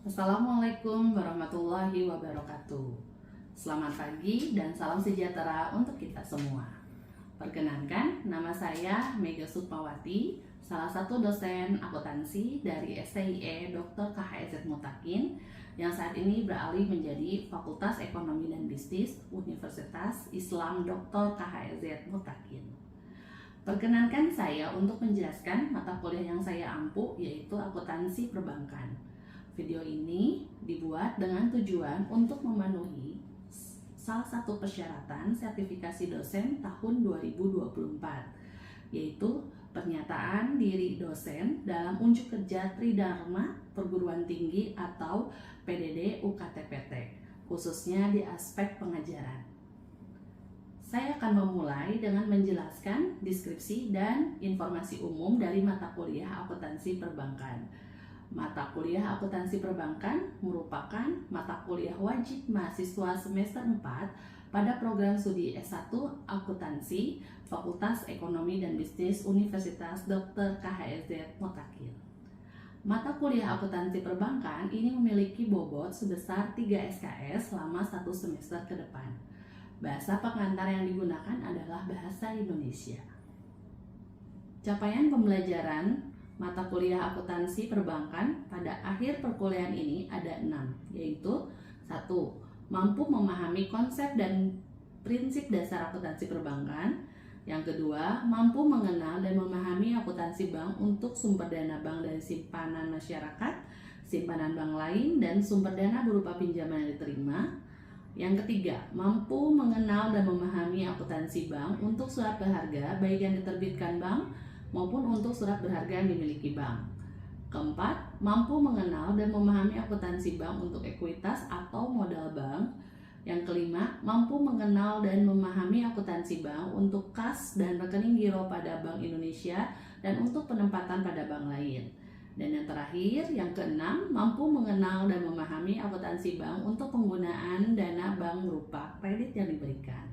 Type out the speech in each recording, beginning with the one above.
Assalamualaikum warahmatullahi wabarakatuh. Selamat pagi dan salam sejahtera untuk kita semua. Perkenankan, nama saya Mega Sukmawati, salah satu dosen akuntansi dari STIE Dr. KHZ Mutakin yang saat ini beralih menjadi Fakultas Ekonomi dan Bisnis Universitas Islam Dr. KHZ Mutakin. Perkenankan saya untuk menjelaskan mata kuliah yang saya ampu, yaitu akuntansi perbankan. Video ini dibuat dengan tujuan untuk memenuhi salah satu persyaratan sertifikasi dosen tahun 2024, yaitu pernyataan diri dosen dalam unjuk kerja Tridharma Perguruan Tinggi atau PDD UKT-PT, khususnya di aspek pengajaran. Saya akan memulai dengan menjelaskan deskripsi dan informasi umum dari mata kuliah akuntansi perbankan. Mata kuliah akuntansi perbankan merupakan mata kuliah wajib mahasiswa semester 4 pada program studi S1 Akuntansi Fakultas Ekonomi dan Bisnis Universitas Dr. KHZ Mutakin. Mata kuliah akuntansi perbankan ini memiliki bobot sebesar 3 SKS selama 1 semester ke depan. Bahasa pengantar yang digunakan adalah bahasa Indonesia. Capaian pembelajaran mata kuliah akuntansi perbankan pada akhir perkuliahan ini ada 6, yaitu 1. Mampu memahami konsep dan prinsip dasar akuntansi perbankan. Yang kedua, mampu mengenal dan memahami akuntansi bank untuk sumber dana bank dari simpanan masyarakat, simpanan bank lain, dan sumber dana berupa pinjaman yang diterima. Yang ketiga, mampu mengenal dan memahami akuntansi bank untuk surat berharga baik yang diterbitkan bank maupun untuk surat berharga yang dimiliki bank. Keempat, mampu mengenal dan memahami akuntansi bank untuk ekuitas atau modal bank. Yang kelima, mampu mengenal dan memahami akuntansi bank untuk kas dan rekening giro pada Bank Indonesia dan untuk penempatan pada bank lain. Dan yang terakhir, yang keenam, mampu mengenal dan memahami akuntansi bank untuk penggunaan dana bank berupa kredit yang diberikan.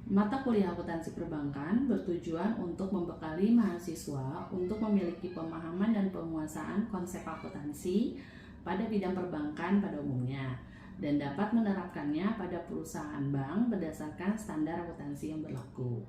Mata kuliah akuntansi perbankan bertujuan untuk membekali mahasiswa untuk memiliki pemahaman dan penguasaan konsep akuntansi pada bidang perbankan pada umumnya dan dapat menerapkannya pada perusahaan bank berdasarkan standar akuntansi yang berlaku.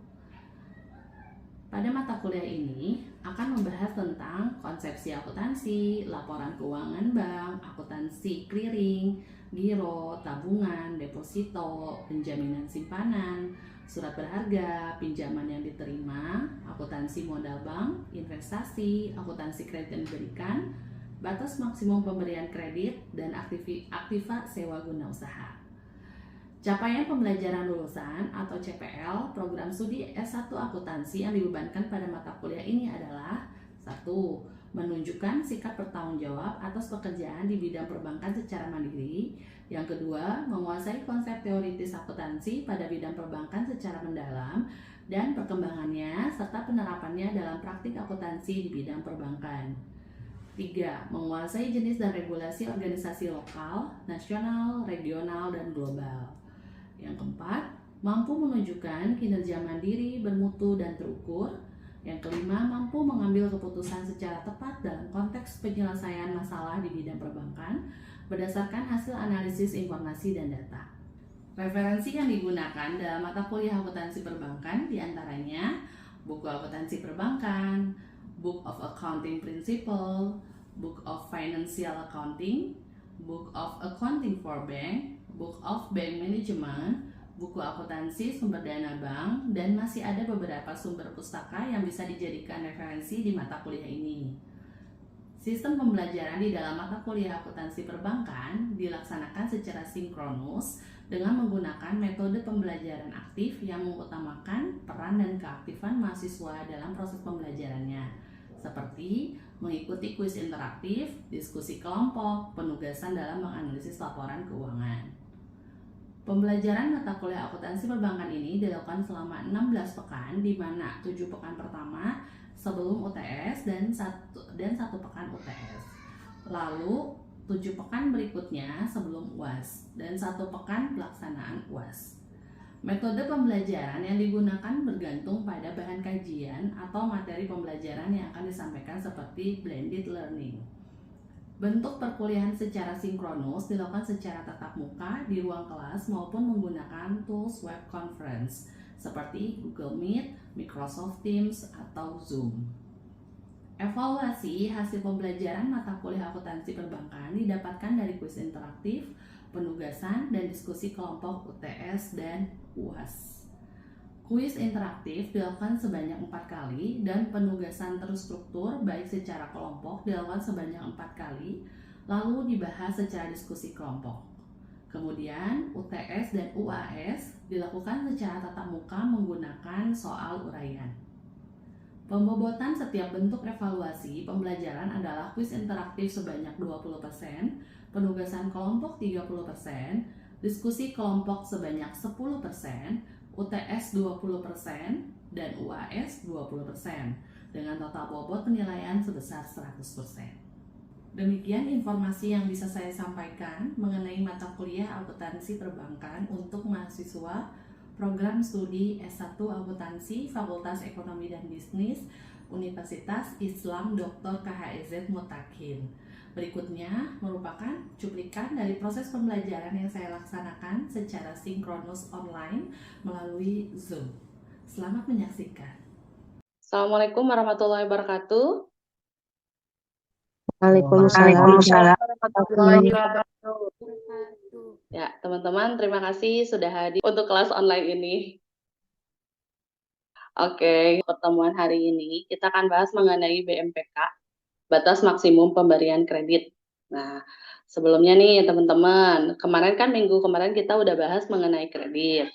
Pada mata kuliah ini akan membahas tentang konsepsi akuntansi, laporan keuangan bank, akuntansi clearing, giro, tabungan, deposito, penjaminan simpanan, surat berharga, pinjaman yang diterima, akuntansi modal bank, investasi, akuntansi kredit yang diberikan, batas maksimum pemberian kredit, dan aktiva sewa guna usaha. Capaian pembelajaran lulusan atau CPL program studi S1 akuntansi yang dibebankan pada mata kuliah ini adalah 1. Menunjukkan sikap bertanggung jawab atas pekerjaan di bidang perbankan secara mandiri. Yang kedua, menguasai konsep teoritis akuntansi pada bidang perbankan secara mendalam dan perkembangannya serta penerapannya dalam praktik akuntansi di bidang perbankan. 3. Menguasai jenis dan regulasi organisasi lokal, nasional, regional, dan global. Yang keempat, mampu menunjukkan kinerja mandiri, bermutu, dan terukur. Yang kelima, mampu mengambil keputusan secara tepat dalam konteks penyelesaian masalah di bidang perbankan berdasarkan hasil analisis informasi dan data. Referensi yang digunakan dalam mata kuliah akuntansi perbankan diantaranya buku akuntansi perbankan, Book of Accounting Principle, Book of Financial Accounting, Book of Accounting for Bank, Book of Bank Management, buku akuntansi sumber dana bank, dan masih ada beberapa sumber pustaka yang bisa dijadikan referensi di mata kuliah ini. Sistem pembelajaran di dalam mata kuliah akuntansi perbankan dilaksanakan secara sinkronus dengan menggunakan metode pembelajaran aktif yang mengutamakan peran dan keaktifan mahasiswa dalam proses pembelajarannya, seperti mengikuti kuis interaktif, diskusi kelompok, penugasan dalam menganalisis laporan keuangan. Pembelajaran mata kuliah akuntansi perbankan ini dilakukan selama 16 pekan, di mana 7 pekan pertama sebelum UTS dan 1 pekan UTS. Lalu 7 pekan berikutnya sebelum UAS dan 1 pekan pelaksanaan UAS. Metode pembelajaran yang digunakan bergantung pada bahan kajian atau materi pembelajaran yang akan disampaikan seperti blended learning. Bentuk perkuliahan secara sinkronus dilakukan secara tatap muka di ruang kelas maupun menggunakan tools web conference seperti Google Meet, Microsoft Teams, atau Zoom. Evaluasi hasil pembelajaran mata kuliah akuntansi perbankan didapatkan dari kuis interaktif, penugasan, dan diskusi kelompok UTS dan UAS. Kuis interaktif dilakukan sebanyak 4 kali dan penugasan terstruktur baik secara kelompok dilakukan sebanyak 4 kali, lalu dibahas secara diskusi kelompok. Kemudian UTS dan UAS dilakukan secara tatap muka menggunakan soal uraian. Pembobotan setiap bentuk evaluasi pembelajaran adalah kuis interaktif sebanyak 20%, penugasan kelompok 30%, diskusi kelompok sebanyak 10%, UTS 20%, dan UAS 20%, dengan total bobot penilaian sebesar 100%. Demikian informasi yang bisa saya sampaikan mengenai mata kuliah akuntansi perbankan untuk mahasiswa program studi S1 Akuntansi Fakultas Ekonomi dan Bisnis Universitas Islam Dr. KHIZ Mutakin. Berikutnya merupakan cuplikan dari proses pembelajaran yang saya laksanakan secara sinkronus online melalui Zoom. Selamat menyaksikan. Assalamualaikum warahmatullahi wabarakatuh. Waalaikumsalam. warahmatullahi wabarakatuh. Ya, teman-teman, terima kasih sudah hadir untuk kelas online ini. Oke, pertemuan hari ini kita akan bahas mengenai BMPK, batas maksimum pemberian kredit. Nah, sebelumnya nih teman-teman, kemarin kan minggu kemarin kita udah bahas mengenai kredit.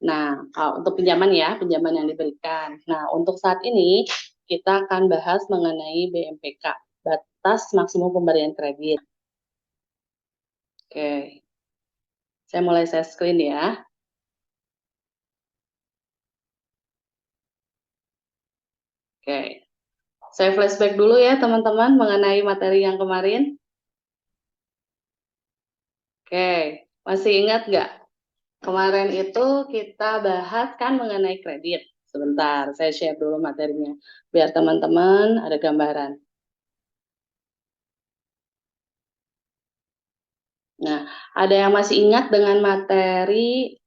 Nah, kalau untuk pinjaman ya, pinjaman yang diberikan. Nah, untuk saat ini kita akan bahas mengenai BMPK, batas maksimum pemberian kredit. Oke, saya mulai share screen ya. Oke, saya flashback dulu ya teman-teman mengenai materi yang kemarin. Oke, masih ingat nggak? Kemarin itu kita bahas kan mengenai kredit. Sebentar, saya share dulu materinya, biar teman-teman ada gambaran. Nah, ada yang masih ingat dengan materi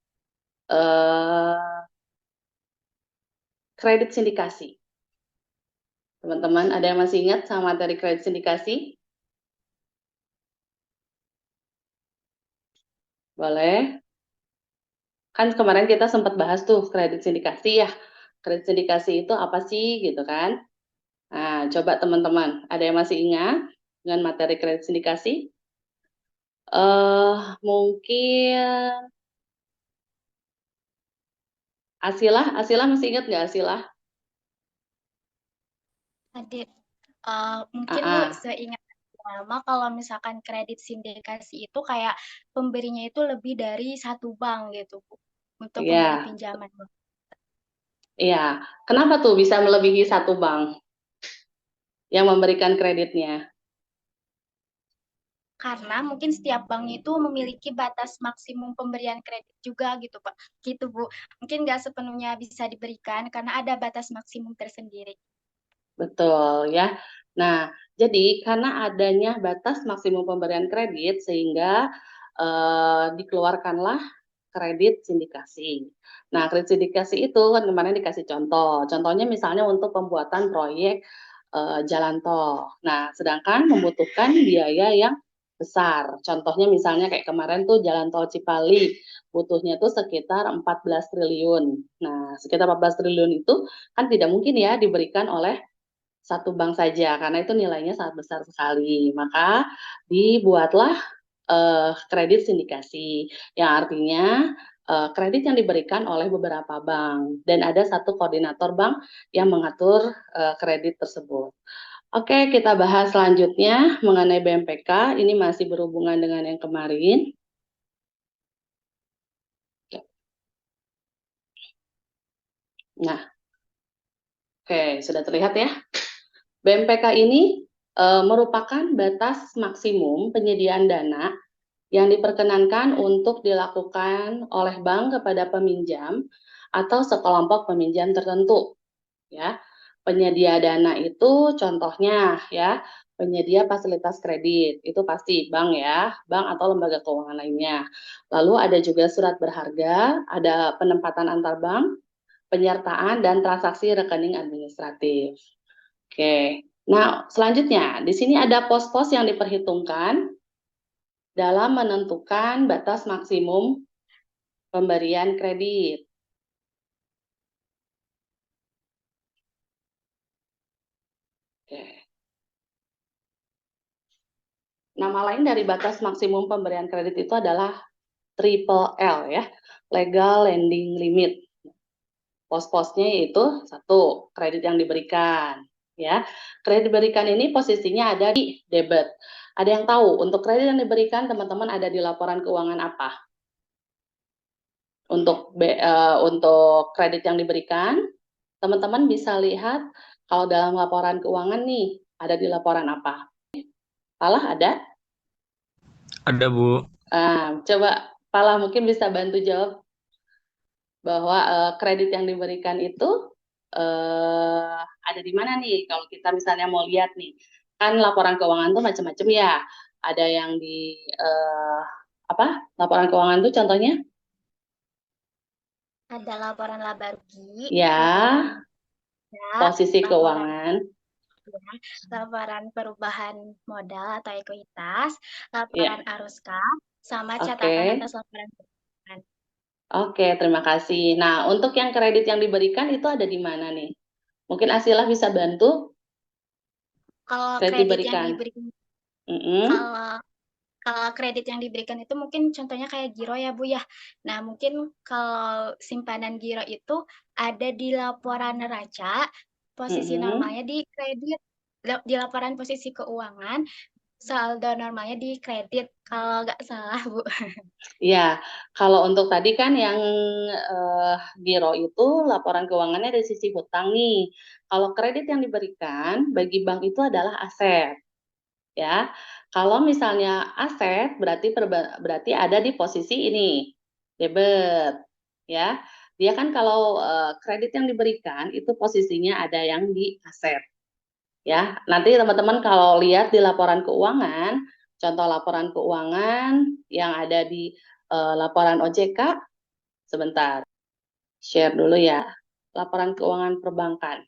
kredit sindikasi? Teman-teman, ada yang masih ingat sama materi kredit sindikasi? Boleh? Kan kemarin kita sempat bahas tuh kredit sindikasi ya. Kredit sindikasi itu apa sih gitu kan? Nah, coba teman-teman, ada yang masih ingat dengan materi kredit sindikasi? Mungkin Asilah masih ingat nggak Asilah? Adik, mungkin Bu, seingat lama kalau misalkan kredit sindikasi itu kayak pemberinya itu lebih dari satu bank gitu Bu, untuk memberi pinjaman Bu. Iya, kenapa tuh bisa melebihi satu bank yang memberikan kreditnya? Karena mungkin setiap bank itu memiliki batas maksimum pemberian kredit juga gitu Pak, gitu Bu. Mungkin nggak sepenuhnya bisa diberikan karena ada batas maksimum tersendiri. Betul ya. Nah, jadi karena adanya batas maksimum pemberian kredit sehingga dikeluarkanlah kredit sindikasi. Nah, kredit sindikasi itu kan kemarin dikasih contoh. Contohnya misalnya untuk pembuatan proyek jalan tol. Nah, sedangkan membutuhkan biaya yang besar. Contohnya misalnya kayak kemarin tuh jalan tol Cipali, butuhnya tuh sekitar 14 triliun. Nah, sekitar 14 triliun itu kan tidak mungkin ya diberikan oleh satu bank saja karena itu nilainya sangat besar sekali. Maka dibuatlah kredit sindikasi yang artinya kredit yang diberikan oleh beberapa bank dan ada satu koordinator bank yang mengatur kredit tersebut. Oke, kita bahas selanjutnya mengenai BMPK. Ini masih berhubungan dengan yang kemarin. Nah, oke, sudah terlihat ya. BMPK ini merupakan batas maksimum penyediaan dana yang diperkenankan untuk dilakukan oleh bank kepada peminjam atau sekelompok peminjam tertentu. Ya, penyedia dana itu contohnya ya penyedia fasilitas kredit, itu pasti bank ya, bank atau lembaga keuangan lainnya. Lalu ada juga surat berharga, ada penempatan antar bank, penyertaan dan transaksi rekening administratif. Oke. Nah, selanjutnya di sini ada pos-pos yang diperhitungkan dalam menentukan batas maksimum pemberian kredit. Oke. Nama lain dari batas maksimum pemberian kredit itu adalah triple L ya, legal lending limit. Pos-posnya yaitu satu, kredit yang diberikan ya. Kredit diberikan ini posisinya ada di debit. Ada yang tahu untuk kredit yang diberikan teman-teman ada di laporan keuangan apa? Untuk kredit yang diberikan, teman-teman bisa lihat kalau dalam laporan keuangan nih ada di laporan apa? Palah ada? Ada, Bu. Coba Palah mungkin bisa bantu jawab bahwa kredit yang diberikan itu ada di mana nih? Kalau kita misalnya mau lihat nih, kan laporan keuangan tuh macam-macam ya. Ada yang di laporan keuangan tuh contohnya? Ada laporan laba rugi, Ya, posisi keuangan. Laporan perubahan modal atau ekuitas, laporan arus kas, sama catatan atas laporan keuangan. Oke, terima kasih. Nah, untuk yang kredit yang diberikan itu ada di mana nih? Mungkin Asila bisa bantu? Kalau Kredit kredit yang diberikan. kalau kredit yang diberikan itu mungkin contohnya kayak giro ya Bu ya. Nah mungkin kalau simpanan giro itu ada di laporan neraca, posisi normalnya di kredit, di laporan posisi keuangan, saldo normalnya di kredit, kalau nggak salah Bu. Ya, kalau untuk tadi kan yang giro itu laporan keuangannya dari sisi hutang nih. Kalau kredit yang diberikan bagi bank itu adalah aset. Ya. Kalau misalnya aset berarti ada di posisi ini, debit. Ya. Dia kan kalau kredit yang diberikan itu posisinya ada yang di aset. Ya, nanti teman-teman kalau lihat di laporan keuangan, contoh laporan keuangan yang ada di laporan OJK, sebentar, share dulu ya, laporan keuangan perbankan.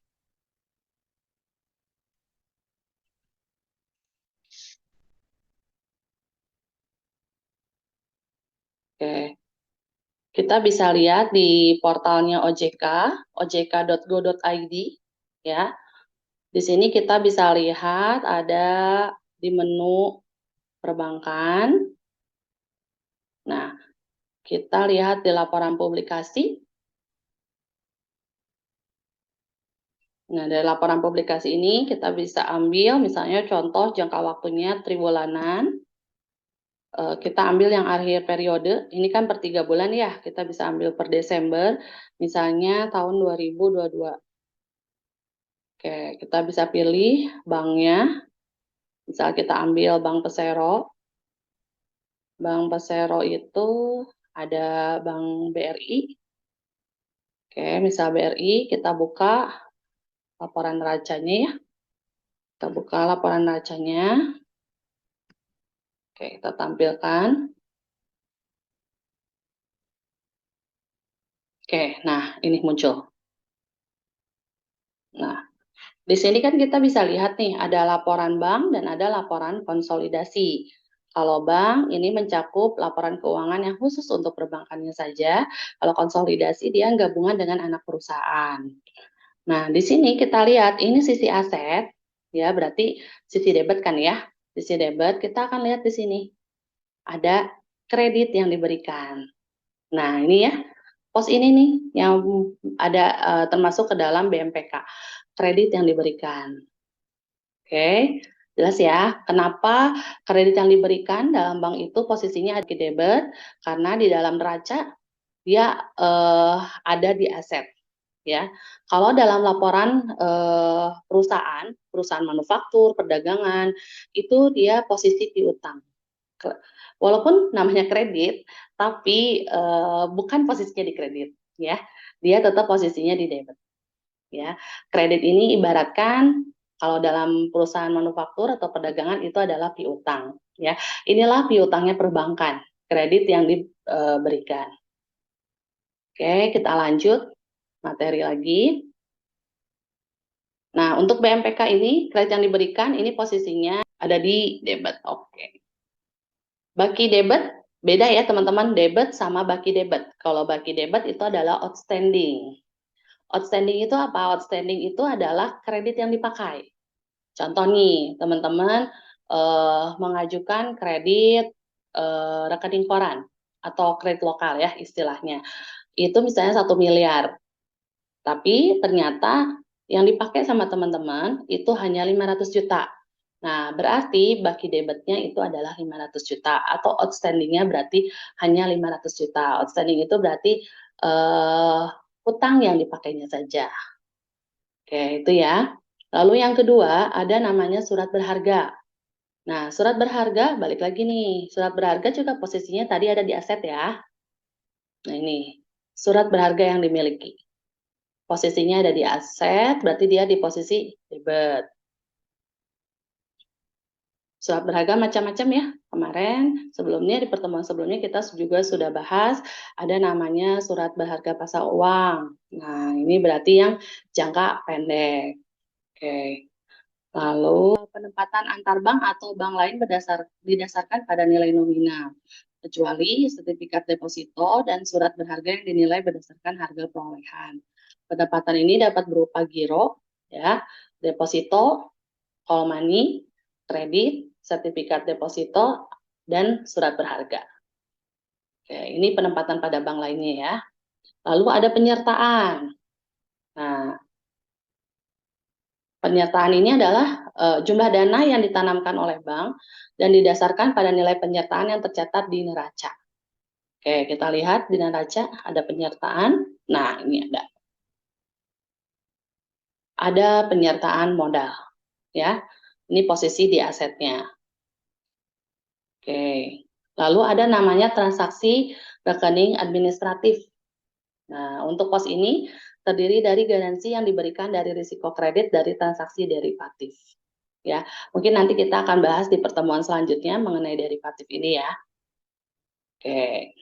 Oke, kita bisa lihat di portalnya OJK, ojk.go.id, ya. Di sini kita bisa lihat ada di menu perbankan. Nah, kita lihat di laporan publikasi. Nah, dari laporan publikasi ini kita bisa ambil misalnya contoh jangka waktunya triwulanan. Kita ambil yang akhir periode, ini kan per 3 bulan ya, kita bisa ambil per Desember, misalnya tahun 2022. Oke, kita bisa pilih banknya, misal kita ambil Bank Persero. Bank Persero itu ada Bank BRI. Oke, misal BRI, kita buka laporan neracanya ya. Kita buka laporan neracanya. Oke, kita tampilkan. Oke, nah ini muncul. Nah, di sini kan kita bisa lihat nih, ada laporan bank dan ada laporan konsolidasi. Kalau bank ini mencakup laporan keuangan yang khusus untuk perbankannya saja. Kalau konsolidasi dia gabungan dengan anak perusahaan. Nah, di sini kita lihat ini sisi aset, ya berarti sisi debit kan ya. Sisi debit kita akan lihat di sini. Ada kredit yang diberikan. Nah, ini ya. Pos ini nih yang ada termasuk ke dalam BMPK. Kredit yang diberikan. Oke, jelas ya. Kenapa kredit yang diberikan dalam bank itu posisinya ada di debit? Karena di dalam neraca dia ada di aset. Ya, kalau dalam laporan perusahaan manufaktur, perdagangan, itu dia posisi piutang. Walaupun namanya kredit, tapi bukan posisinya di kredit, ya. Dia tetap posisinya di debit. Ya, kredit ini ibaratkan Kalau dalam perusahaan manufaktur atau perdagangan itu adalah piutang, ya. Inilah piutangnya perbankan, kredit yang diberikan. Oke, kita lanjut materi lagi. Nah, untuk BMPK ini, kredit yang diberikan ini posisinya ada di debit. Oke. Baki debit, beda ya teman-teman, debit sama baki debit. Kalau baki debit itu adalah outstanding. Outstanding itu apa? Outstanding itu adalah kredit yang dipakai. Contoh nih, teman-teman mengajukan kredit rekening koran atau kredit lokal ya istilahnya. Itu misalnya 1 miliar. Tapi ternyata yang dipakai sama teman-teman itu hanya 500 juta. Nah, berarti baki debitnya itu adalah 500 juta atau outstandingnya berarti hanya 500 juta. Outstanding itu berarti utang yang dipakainya saja. Oke, itu ya. Lalu yang kedua ada namanya surat berharga. Nah, surat berharga balik lagi nih. Surat berharga juga posisinya tadi ada di aset ya. Nah, ini surat berharga yang dimiliki. Posisinya ada di aset, berarti dia di posisi debit. Surat berharga macam-macam ya. Kemarin sebelumnya di pertemuan sebelumnya kita juga sudah bahas ada namanya surat berharga pasar uang. Nah, ini berarti yang jangka pendek. Oke. Lalu penempatan antar bank atau bank lain didasarkan pada nilai nominal, kecuali sertifikat deposito dan surat berharga yang dinilai berdasarkan harga perolehan. Penempatan ini dapat berupa giro, ya, deposito, call money, kredit, sertifikat deposito, dan surat berharga. Oke, ini penempatan pada bank lainnya ya. Lalu ada penyertaan. Nah, penyertaan ini adalah jumlah dana yang ditanamkan oleh bank dan didasarkan pada nilai penyertaan yang tercatat di neraca. Oke, kita lihat di neraca ada penyertaan. Nah, ini ada penyertaan modal, ya. Ini posisi di asetnya. Oke. Lalu ada namanya transaksi rekening administratif. Nah, untuk pos ini terdiri dari garansi yang diberikan dari risiko kredit dari transaksi derivatif. Ya, mungkin nanti kita akan bahas di pertemuan selanjutnya mengenai derivatif ini ya. Oke.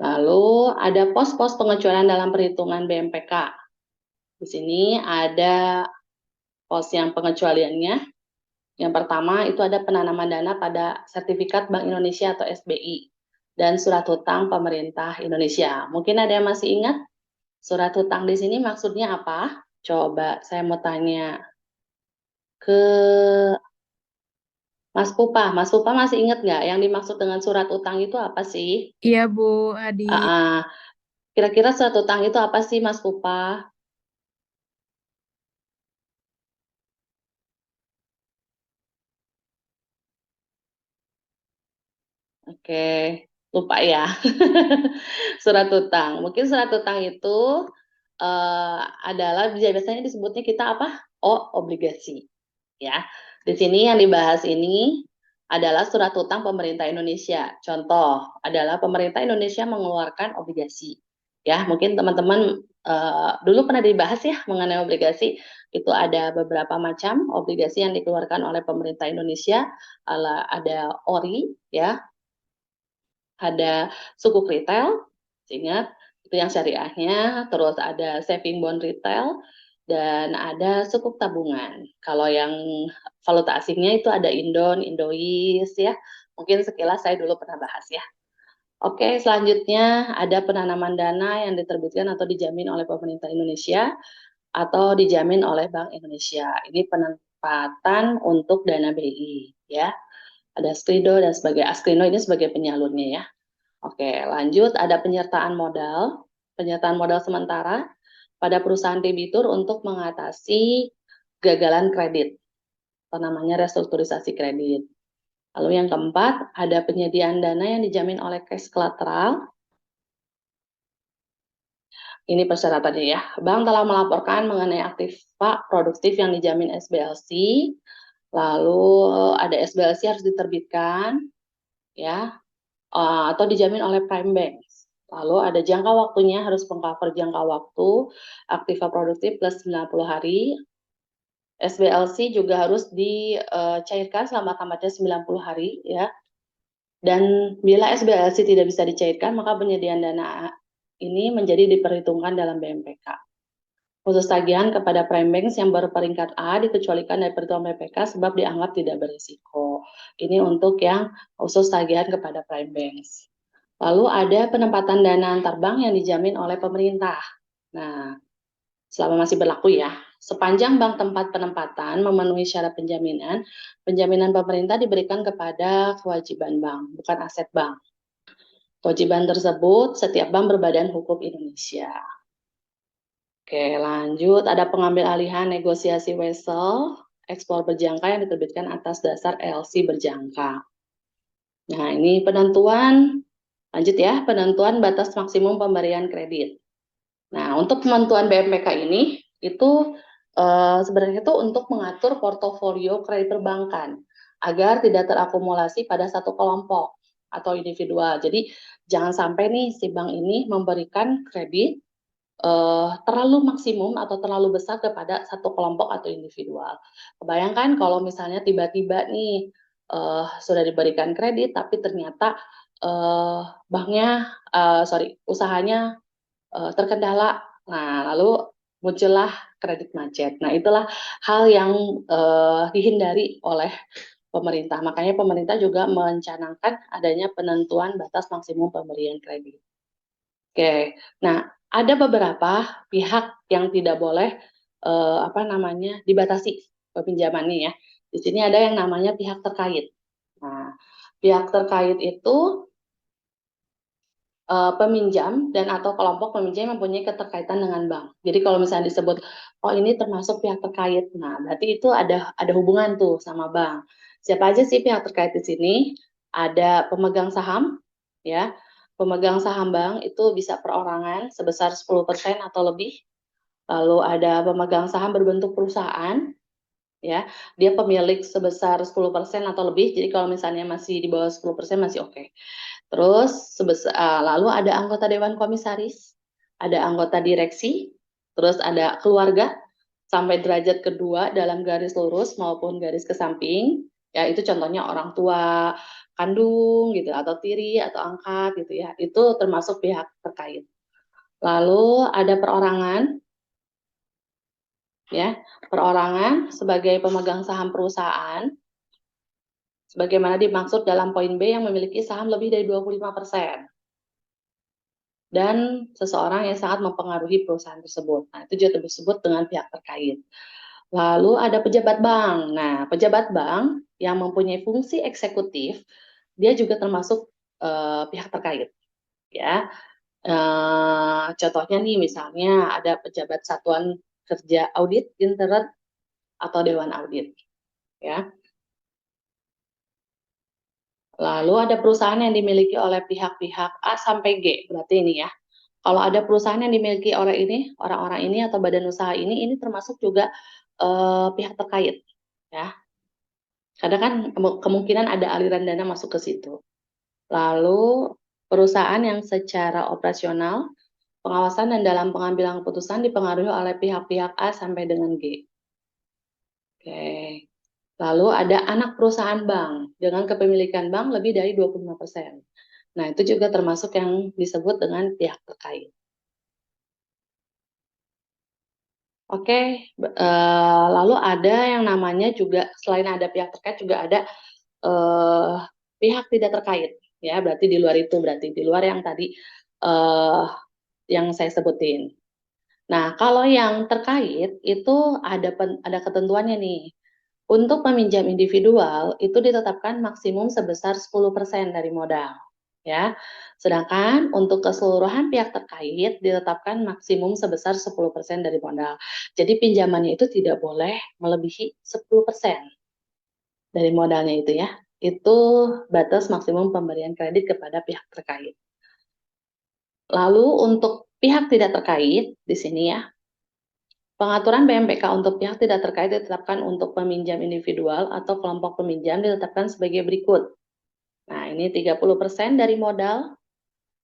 Lalu ada pos-pos pengecualian dalam perhitungan BMPK. Di sini ada pos yang pengecualiannya. Yang pertama itu ada penanaman dana pada sertifikat Bank Indonesia atau SBI dan surat hutang pemerintah Indonesia. Mungkin ada yang masih ingat surat hutang di sini maksudnya apa? Coba saya mau tanya ke Mas Pupa. Mas Pupa masih ingat nggak yang dimaksud dengan surat utang itu apa sih? Iya Bu Adi. Kira-kira surat utang itu apa sih Mas Pupa? Oke, lupa ya. Surat utang. Mungkin surat utang itu adalah biasanya disebutnya kita apa? Oh, obligasi. Ya. Di sini yang dibahas ini adalah surat utang pemerintah Indonesia. Contoh adalah pemerintah Indonesia mengeluarkan obligasi. Ya, mungkin teman-teman dulu pernah dibahas ya mengenai obligasi. Itu ada beberapa macam obligasi yang dikeluarkan oleh pemerintah Indonesia. Ada ORI, ya, ada sukuk retail, ingat itu yang syariahnya, terus ada saving bond retail, dan ada sukuk tabungan. Kalau yang valuta asingnya itu ada Indon, Indois ya. Mungkin sekilas saya dulu pernah bahas ya. Oke, selanjutnya ada penanaman dana yang diterbitkan atau dijamin oleh pemerintah Indonesia atau dijamin oleh Bank Indonesia. Ini penempatan untuk dana BI ya. Ada Skrido dan sebagai Askrino ini sebagai penyalurnya ya. Oke, lanjut ada penyertaan modal. Penyertaan modal sementara pada perusahaan debitur untuk mengatasi gagalan kredit, atau namanya restrukturisasi kredit. Lalu yang keempat, ada penyediaan dana yang dijamin oleh cash collateral. Ini persyaratannya ya. Bank telah melaporkan mengenai aktiva produktif yang dijamin SBLC. Lalu ada SBLC harus diterbitkan, ya, atau dijamin oleh prime bank. Lalu ada jangka waktunya harus mengcover jangka waktu aktiva produktif plus 90 hari. SBLC juga harus dicairkan selama tamatnya 90 hari ya. Dan bila SBLC tidak bisa dicairkan, maka penyediaan dana ini menjadi diperhitungkan dalam BMPK. Khusus tagihan kepada prime banks yang berperingkat A dikecualikan dari perhitungan BMPK sebab dianggap tidak berisiko. Ini untuk yang khusus tagihan kepada prime banks. Lalu ada penempatan dana antar bank yang dijamin oleh pemerintah. Nah, selama masih berlaku ya, sepanjang bank tempat penempatan memenuhi syarat penjaminan, penjaminan pemerintah diberikan kepada kewajiban bank, bukan aset bank. Kewajiban tersebut setiap bank berbadan hukum Indonesia. Oke, lanjut. Ada pengambil alihan negosiasi wesel ekspor berjangka yang diterbitkan atas dasar LC berjangka. Nah, ini penentuan, lanjut ya, penentuan batas maksimum pemberian kredit. Nah, untuk penentuan BMPK ini, itu sebenarnya itu untuk mengatur portofolio kredit perbankan, agar tidak terakumulasi pada satu kelompok atau individual. Jadi, jangan sampai nih si bank ini memberikan kredit terlalu maksimum atau terlalu besar kepada satu kelompok atau individual. Kebayangkan kalau misalnya tiba-tiba nih sudah diberikan kredit, tapi ternyata usahanya terkendala. Nah, lalu muncullah kredit macet. Nah, itulah hal yang dihindari oleh pemerintah. Makanya pemerintah juga mencanangkan adanya penentuan batas maksimum pemberian kredit. Oke, nah ada beberapa pihak yang tidak boleh dibatasi pinjamannya ya. Di sini ada yang namanya pihak terkait. Nah, pihak terkait itu peminjam dan atau kelompok peminjam yang mempunyai keterkaitan dengan bank. Jadi kalau misalnya disebut, oh ini termasuk pihak terkait, nah berarti itu ada hubungan tuh sama bank. Siapa aja sih pihak terkait di sini? Ada pemegang saham, ya. Pemegang saham bank itu bisa perorangan sebesar 10% atau lebih. Lalu ada pemegang saham berbentuk perusahaan, ya. Dia pemilik sebesar 10% atau lebih. Jadi kalau misalnya masih di bawah 10% masih oke. Terus lalu ada anggota dewan komisaris, ada anggota direksi, terus ada keluarga sampai derajat kedua dalam garis lurus maupun garis ke samping. Ya, itu contohnya orang tua kandung gitu atau tiri atau angkat gitu ya. Itu termasuk pihak terkait. Lalu ada perorangan. Ya, perorangan sebagai pemegang saham perusahaan sebagaimana dimaksud dalam poin B yang memiliki saham lebih dari 25%. Dan seseorang yang sangat mempengaruhi perusahaan tersebut. Nah, itu juga disebut dengan pihak terkait. Lalu ada pejabat bank. Nah, pejabat bank yang mempunyai fungsi eksekutif, dia juga termasuk pihak terkait. Ya, contohnya nih misalnya ada pejabat satuan kerja audit intern atau dewan audit. Ya. Lalu ada perusahaan yang dimiliki oleh pihak-pihak A sampai G, berarti ini ya. Kalau ada perusahaan yang dimiliki oleh orang-orang ini atau badan usaha ini termasuk juga pihak terkait, ya. Karena kan kemungkinan ada aliran dana masuk ke situ. Lalu perusahaan yang secara operasional, pengawasan dan dalam pengambilan keputusan dipengaruhi oleh pihak-pihak A sampai dengan G. Oke. Lalu ada anak perusahaan bank dengan kepemilikan bank lebih dari 25%. Nah, itu juga termasuk yang disebut dengan pihak terkait. Oke, lalu ada yang namanya juga selain ada pihak terkait juga ada pihak tidak terkait, ya berarti di luar yang tadi yang saya sebutin. Nah, kalau yang terkait itu ada ketentuannya nih. Untuk peminjam individual itu ditetapkan maksimum sebesar 10% dari modal, ya. Sedangkan untuk keseluruhan pihak terkait ditetapkan maksimum sebesar 10% dari modal. Jadi pinjamannya itu tidak boleh melebihi 10% dari modalnya itu ya. Itu batas maksimum pemberian kredit kepada pihak terkait. Lalu untuk pihak tidak terkait di sini ya. Pengaturan BMPK untuk pihak tidak terkait ditetapkan untuk peminjam individual atau kelompok peminjam ditetapkan sebagai berikut. Nah, ini 30% dari modal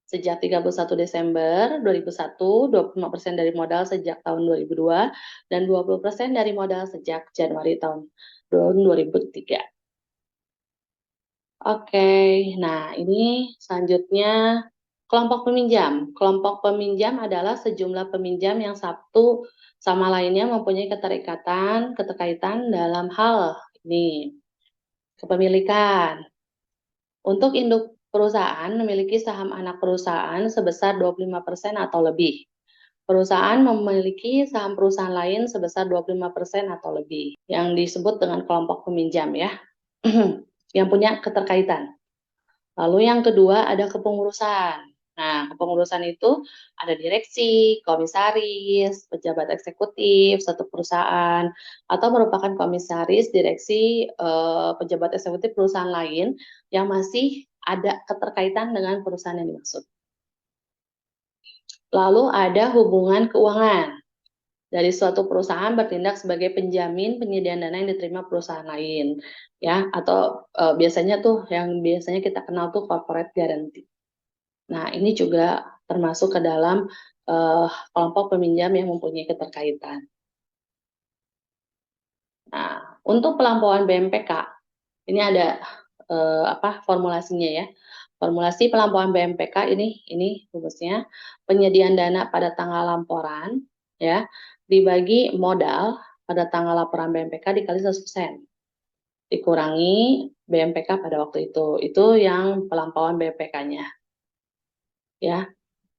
sejak 31 Desember 2001, 25% dari modal sejak tahun 2002, dan 20% dari modal sejak Januari tahun 2003. Oke, nah ini selanjutnya kelompok peminjam. Kelompok peminjam adalah sejumlah peminjam yang satu sama lainnya mempunyai keterkaitan dalam hal ini kepemilikan. Untuk induk perusahaan memiliki saham anak perusahaan sebesar 25% atau lebih. Perusahaan memiliki saham perusahaan lain sebesar 25% atau lebih, yang disebut dengan kelompok peminjam ya, yang punya keterkaitan. Lalu yang kedua ada kepengurusan. Nah, kepengurusan itu ada direksi, komisaris, pejabat eksekutif satu perusahaan, atau merupakan komisaris, direksi, pejabat eksekutif perusahaan lain yang masih ada keterkaitan dengan perusahaan yang dimaksud. Lalu ada hubungan keuangan. Dari suatu perusahaan bertindak sebagai penjamin penyediaan dana yang diterima perusahaan lain, ya, atau biasanya tuh yang biasanya kita kenal tuh corporate guarantee. Nah, ini juga termasuk ke dalam kelompok peminjam yang mempunyai keterkaitan. Nah, untuk pelampauan BMPK, ini ada formulasinya ya. Formulasi pelampauan BMPK ini rumusnya penyediaan dana pada tanggal laporan ya dibagi modal pada tanggal laporan BMPK dikali 100%. Dikurangi BMPK pada waktu itu. Itu yang pelampauan BMPK-nya. Ya.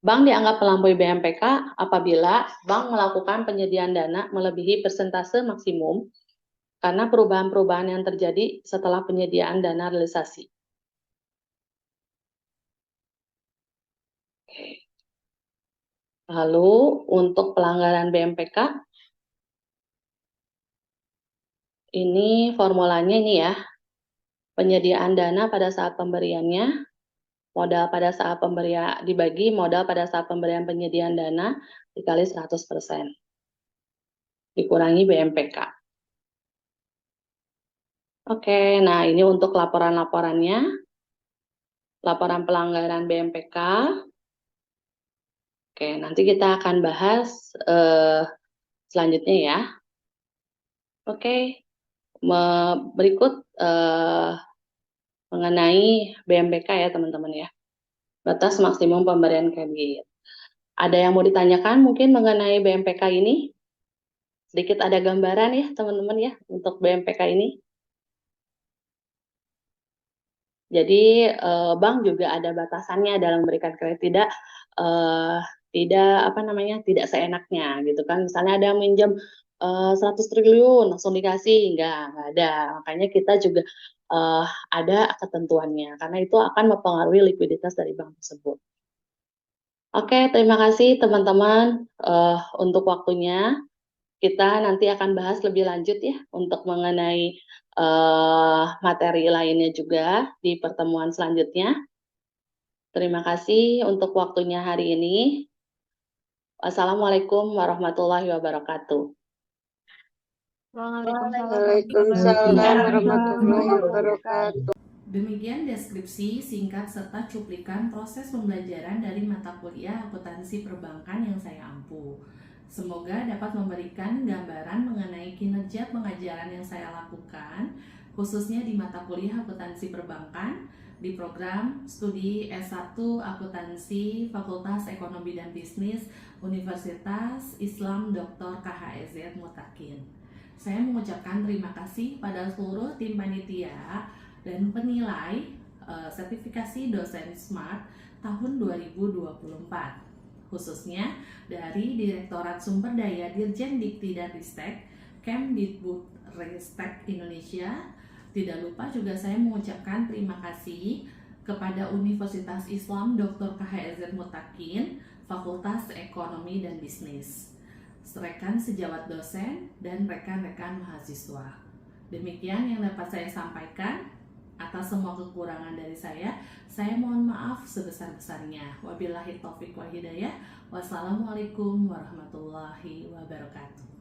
Bank dianggap melampaui BMPK apabila bank melakukan penyediaan dana melebihi persentase maksimum karena perubahan-perubahan yang terjadi setelah penyediaan dana realisasi. Lalu untuk pelanggaran BMPK, ini formulanya ini ya, penyediaan dana pada saat pemberiannya, modal pada saat pemberian dibagi modal pada saat pemberian penyediaan dana dikali 100%. Dikurangi BMPK. Oke, nah ini untuk laporan-laporannya. Laporan pelanggaran BMPK. Oke, nanti kita akan bahas selanjutnya ya. Oke, berikut mengenai BMPK ya teman-teman ya. Batas maksimum pemberian kredit. Ada yang mau ditanyakan mungkin mengenai BMPK ini? Sedikit ada gambaran ya teman-teman ya untuk BMPK ini. Jadi bank juga ada batasannya dalam memberikan kredit, tidak seenaknya gitu kan. Misalnya ada yang minjem 100 triliun langsung dikasih, enggak ada. Makanya kita juga ada ketentuannya karena itu akan mempengaruhi likuiditas dari bank tersebut. Oke, terima kasih teman-teman untuk waktunya. Kita nanti akan bahas lebih lanjut ya untuk mengenai materi lainnya juga di pertemuan selanjutnya. Terima kasih untuk waktunya hari ini. Wassalamualaikum warahmatullahi wabarakatuh. Waalaikumsalam warahmatullahi wabarakatuh. Demikian deskripsi singkat serta cuplikan proses pembelajaran dari mata kuliah akuntansi perbankan yang saya ampu. Semoga dapat memberikan gambaran mengenai kinerja pengajaran yang saya lakukan, khususnya di mata kuliah akuntansi perbankan di program studi S1 Akuntansi Fakultas Ekonomi dan Bisnis Universitas Islam Dr. KHEZ Mutakin. Saya mengucapkan terima kasih pada seluruh tim panitia dan penilai sertifikasi dosen SMART tahun 2024. Khususnya dari Direktorat Sumber Daya Dirjen Dikti dan Ristek, Kemdikbudristek Indonesia. Tidak lupa juga saya mengucapkan terima kasih kepada Universitas Islam Dr. KHEZ Mutakin, Fakultas Ekonomi dan Bisnis, rekan sejawat dosen, dan rekan-rekan mahasiswa. Demikian yang dapat saya sampaikan. Atas semua kekurangan dari saya mohon maaf sebesar-besarnya. Wabillahi taufiq wal hidayah. Wassalamualaikum warahmatullahi wabarakatuh.